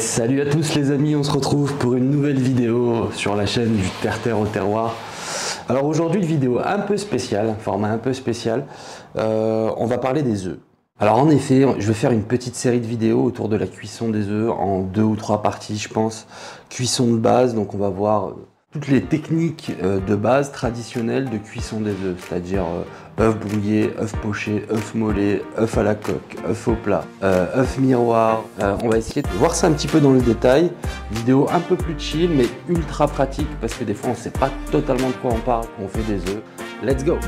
Salut à tous les amis, on se retrouve pour une nouvelle vidéo sur la chaîne du Terre-Terre au Terroir. Alors aujourd'hui, une vidéo un peu spéciale, un format un peu spécial. On va parler des œufs. Alors en effet, je vais faire une petite série de vidéos autour de la cuisson des œufs en 2 ou 3 parties, je pense. Cuisson de base, donc on va voir toutes les techniques de base traditionnelles de cuisson des œufs, c'est-à-dire œufs brouillés, œufs pochés, œufs mollets, œufs à la coque, œufs au plat, œufs miroirs. On va essayer de voir ça un petit peu dans le détail. Vidéo un peu plus chill mais ultra pratique parce que des fois on ne sait pas totalement de quoi on parle quand on fait des œufs. Let's go!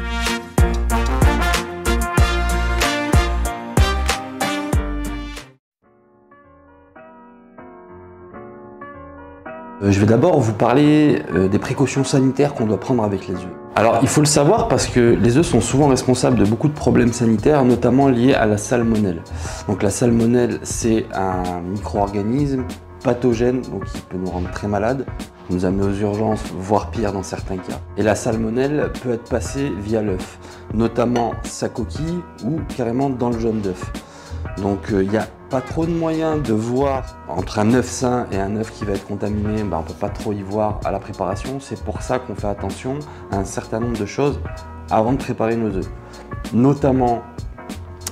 Je vais d'abord vous parler des précautions sanitaires qu'on doit prendre avec les œufs. Alors il faut le savoir parce que les œufs sont souvent responsables de beaucoup de problèmes sanitaires, notamment liés à la salmonelle. Donc la salmonelle, c'est un micro-organisme pathogène, donc qui peut nous rendre très malades, nous amener aux urgences, voire pire dans certains cas. Et la salmonelle peut être passée via l'œuf, notamment sa coquille ou carrément dans le jaune d'œuf. Donc il n'y a pas trop de moyens de voir entre un œuf sain et un œuf qui va être contaminé, on ne peut pas trop y voir à la préparation. C'est pour ça qu'on fait attention à un certain nombre de choses avant de préparer nos œufs. Notamment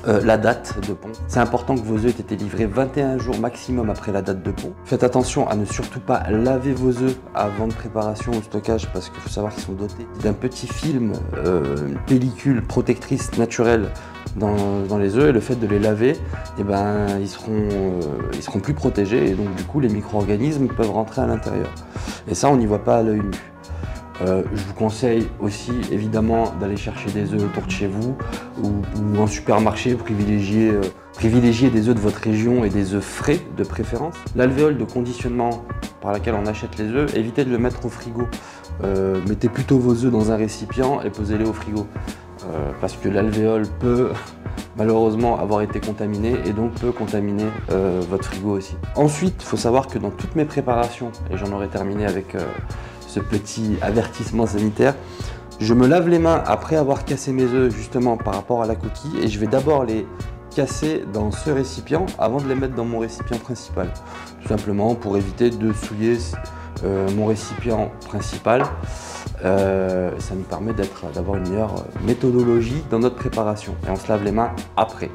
la date de pont. C'est important que vos œufs aient été livrés 21 jours maximum après la date de pont. Faites attention à ne surtout pas laver vos œufs avant de préparation ou stockage parce qu'il faut savoir qu'ils sont dotés d'un petit film, une pellicule protectrice naturelle dans les œufs, et le fait de les laver, ils seront plus protégés et donc du coup les micro-organismes peuvent rentrer à l'intérieur. Et ça on n'y voit pas à l'œil nu. Je vous conseille aussi évidemment d'aller chercher des œufs autour de chez vous ou en supermarché, privilégier des œufs de votre région et des œufs frais de préférence. L'alvéole de conditionnement par laquelle on achète les œufs, évitez de le mettre au frigo. Mettez plutôt vos œufs dans un récipient et posez-les au frigo. Parce que l'alvéole peut malheureusement avoir été contaminé et donc peut contaminer votre frigo aussi. Ensuite, il faut savoir que dans toutes mes préparations, et j'en aurai terminé avec ce petit avertissement sanitaire, je me lave les mains après avoir cassé mes œufs justement par rapport à la coquille et je vais d'abord les casser dans ce récipient avant de les mettre dans mon récipient principal. Tout simplement pour éviter de souiller mon récipient principal. Ça nous permet d'avoir une meilleure méthodologie dans notre préparation et on se lave les mains après.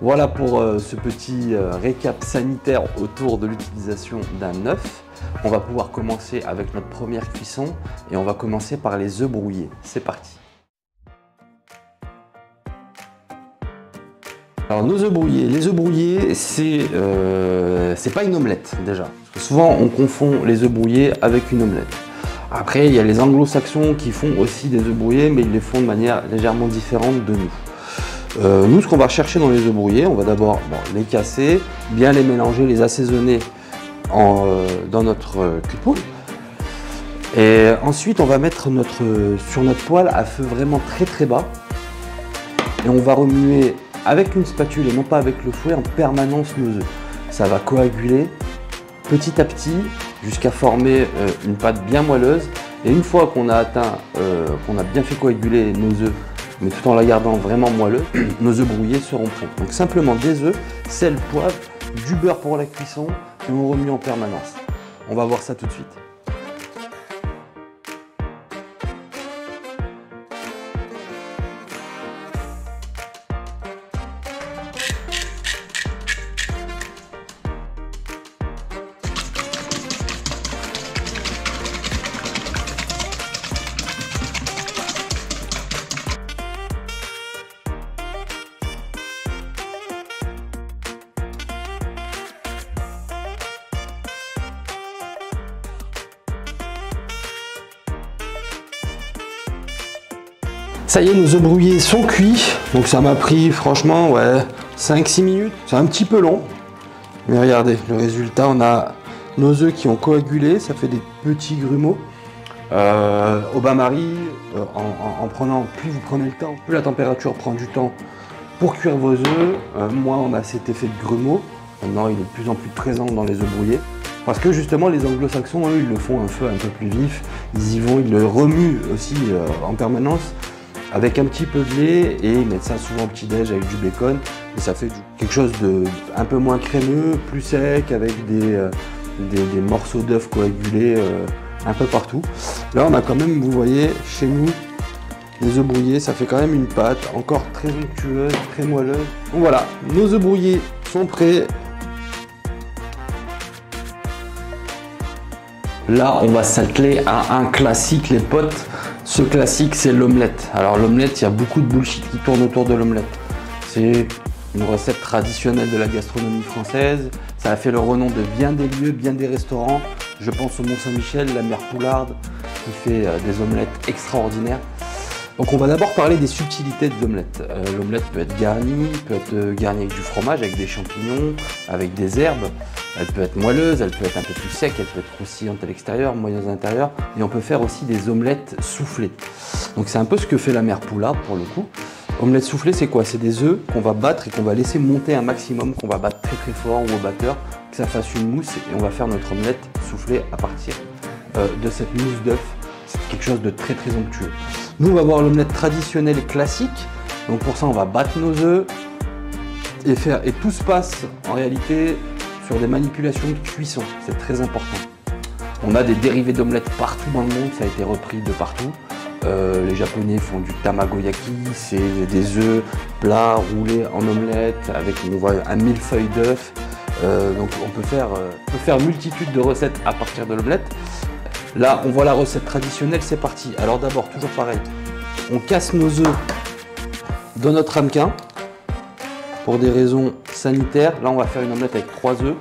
Voilà pour ce petit récap sanitaire autour de l'utilisation d'un œuf. On va pouvoir commencer avec notre première cuisson et on va commencer par les œufs brouillés. C'est parti. Alors nos œufs brouillés, les œufs brouillés c'est pas une omelette déjà. Parce que souvent on confond les œufs brouillés avec une omelette. Après il y a les anglo-saxons qui font aussi des œufs brouillés mais ils les font de manière légèrement différente de nous. Nous ce qu'on va chercher dans les œufs brouillés, on va d'abord les casser, bien les mélanger, les assaisonner dans notre cupoule. Et ensuite on va mettre sur notre poêle à feu vraiment très bas et on va remuer avec une spatule et non pas avec le fouet en permanence nos œufs. Ça va coaguler petit à petit jusqu'à former une pâte bien moelleuse et une fois qu'on a atteint, qu'on a bien fait coaguler nos œufs mais tout en la gardant vraiment moelleux, nos œufs brouillés seront prêts. Donc simplement des œufs, sel, poivre, du beurre pour la cuisson et on remue en permanence. On va voir ça tout de suite. Ça y est, nos œufs brouillés sont cuits, donc ça m'a pris franchement 5-6 minutes, c'est un petit peu long, mais regardez le résultat, on a nos œufs qui ont coagulé, ça fait des petits grumeaux. Au bain-marie, plus vous prenez le temps, plus la température prend du temps pour cuire vos œufs, moins on a cet effet de grumeaux. Maintenant il est de plus en plus présent dans les œufs brouillés. Parce que justement les anglo-saxons, eux, ils le font un feu un peu plus vif, ils y vont, ils le remuent aussi en permanence avec un petit peu de lait et ils mettent ça souvent au petit-déj avec du bacon et ça fait quelque chose de un peu moins crémeux, plus sec, avec des morceaux d'œufs coagulés un peu partout. Là, on a quand même, vous voyez, chez nous, les œufs brouillés, ça fait quand même une pâte encore très onctueuse, très moelleuse. Donc voilà, nos œufs brouillés sont prêts. Là, on va s'atteler à un classique, les potes. Ce classique, c'est l'omelette. Alors l'omelette, il y a beaucoup de bullshit qui tourne autour de l'omelette. C'est une recette traditionnelle de la gastronomie française. Ça a fait le renom de bien des lieux, bien des restaurants. Je pense au Mont-Saint-Michel, la mère Poularde, qui fait des omelettes extraordinaires. Donc on va d'abord parler des subtilités de l'omelette. L'omelette peut être garnie avec du fromage, avec des champignons, avec des herbes. Elle peut être moelleuse, elle peut être un peu plus sec, elle peut être croustillante à l'extérieur, moelleuse à l'intérieur. Et on peut faire aussi des omelettes soufflées. Donc c'est un peu ce que fait la mère Poularde pour le coup. Omelette soufflée, c'est quoi? C'est des œufs qu'on va battre et qu'on va laisser monter un maximum, qu'on va battre très très fort ou au batteur, que ça fasse une mousse, et on va faire notre omelette soufflée à partir de cette mousse d'œuf. C'est quelque chose de très très onctueux. Nous, on va voir l'omelette traditionnelle et classique. Donc pour ça, on va battre nos œufs et tout se passe en réalité sur des manipulations de cuisson. C'est très important. On a des dérivés d'omelette partout dans le monde, ça a été repris de partout. Les Japonais font du tamagoyaki, c'est des œufs plats roulés en omelette avec on voit un millefeuille d'œufs. Donc on peut faire multitude de recettes à partir de l'omelette. Là, on voit la recette traditionnelle, c'est parti. Alors d'abord, toujours pareil, on casse nos œufs dans notre ramequin pour des raisons sanitaires. Là, on va faire une omelette avec 3 œufs.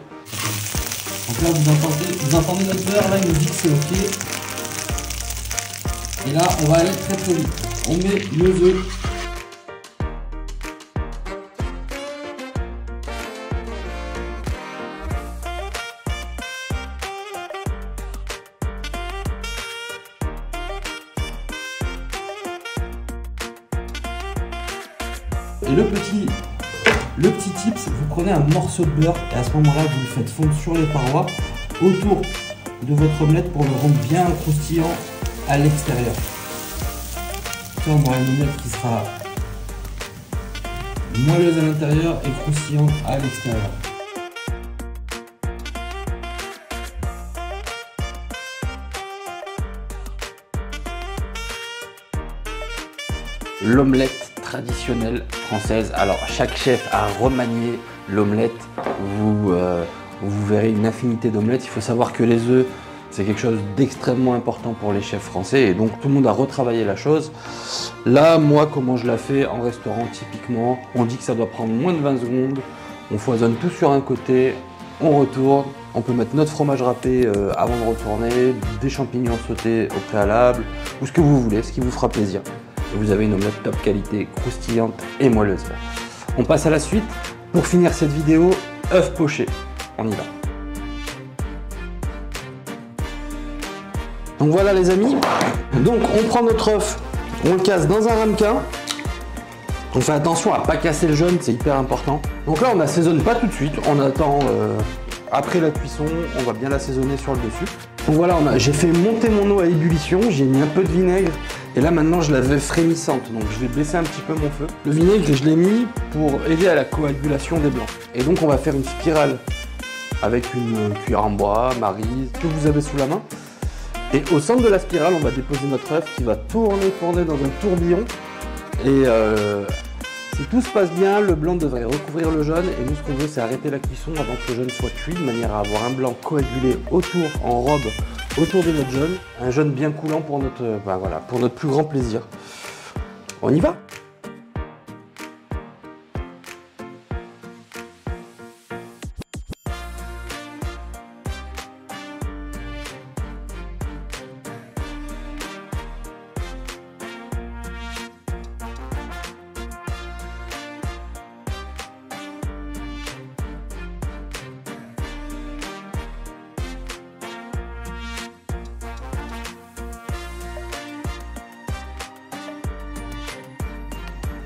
Donc là, vous entendez notre beurre, là, il nous dit que c'est OK. Et là, on va aller très très vite. On met nos œufs. Et le petit tips, vous prenez un morceau de beurre et à ce moment-là, vous le faites fondre sur les parois autour de votre omelette pour le rendre bien croustillant à l'extérieur. Ça, on aura une omelette qui sera moelleuse à l'intérieur et croustillante à l'extérieur. L'omelette traditionnelle française. Alors chaque chef a remanié l'omelette. Vous verrez une infinité d'omelettes. Il faut savoir que les œufs, c'est quelque chose d'extrêmement important pour les chefs français et donc tout le monde a retravaillé la chose. Là, moi, comment je la fais en restaurant typiquement, on dit que ça doit prendre moins de 20 secondes. On foisonne tout sur un côté, on retourne. On peut mettre notre fromage râpé avant de retourner, des champignons sautés au préalable, ou ce que vous voulez, ce qui vous fera plaisir. Et vous avez une omelette top qualité, croustillante et moelleuse. On passe à la suite. Pour finir cette vidéo, œuf poché. On y va. Donc voilà les amis. Donc on prend notre œuf, on le casse dans un ramequin. On fait attention à ne pas casser le jaune, c'est hyper important. Donc là on n'assaisonne pas tout de suite, on attend après la cuisson, on va bien l'assaisonner sur le dessus. Donc voilà, j'ai fait monter mon eau à ébullition, j'ai mis un peu de vinaigre et là maintenant je la veux frémissante, donc je vais baisser un petit peu mon feu. Le vinaigre je l'ai mis pour aider à la coagulation des blancs. Et donc on va faire une spirale avec une cuillère en bois, maryse, que vous avez sous la main. Et au centre de la spirale, on va déposer notre œuf qui va tourner dans un tourbillon. Et si tout se passe bien, le blanc devrait recouvrir le jaune. Et nous, ce qu'on veut, c'est arrêter la cuisson avant que le jaune soit cuit, de manière à avoir un blanc coagulé autour, en robe, autour de notre jaune. Un jaune bien coulant pour notre plus grand plaisir. On y va ?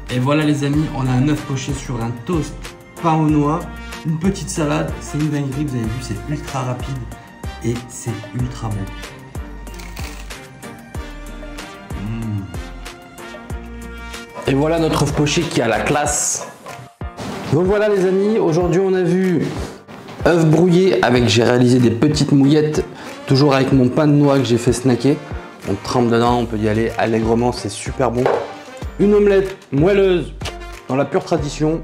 Et voilà les amis, on a un œuf poché sur un toast, pain aux noix, une petite salade, c'est une dinguerie, vous avez vu, c'est ultra rapide et c'est ultra bon. Et voilà notre œuf poché qui a la classe. Donc voilà les amis, aujourd'hui on a vu œufs brouillés avec, j'ai réalisé des petites mouillettes, toujours avec mon pain de noix que j'ai fait snacker. On trempe dedans, on peut y aller allègrement, c'est super bon. Une omelette moelleuse dans la pure tradition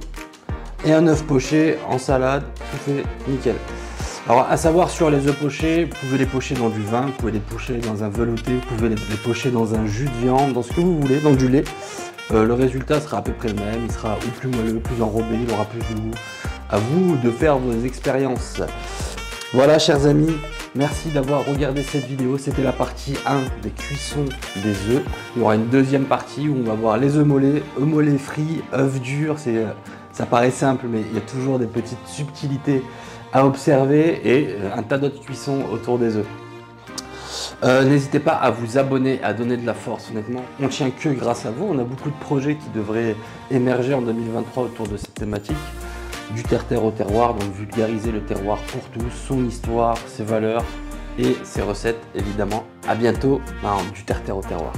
et un œuf poché en salade, tout fait nickel. Alors à savoir sur les œufs pochés, vous pouvez les pocher dans du vin, vous pouvez les pocher dans un velouté, vous pouvez les pocher dans un jus de viande, dans ce que vous voulez, dans du lait. Le résultat sera à peu près le même, il sera ou plus moelleux, plus enrobé, il aura plus de goût. À vous de faire vos expériences. Voilà chers amis, merci d'avoir regardé cette vidéo. C'était la partie 1 des cuissons des œufs. Il y aura une deuxième partie où on va voir les œufs mollets frits, œufs durs. Ça paraît simple, mais il y a toujours des petites subtilités à observer et un tas d'autres cuissons autour des œufs. N'hésitez pas à vous abonner, à donner de la force, honnêtement. On tient que grâce à vous. On a beaucoup de projets qui devraient émerger en 2023 autour de cette thématique. Du terre-terre au terroir, donc vulgariser le terroir pour tous, son histoire, ses valeurs et ses recettes, évidemment. À bientôt dans du terre-terre au terroir.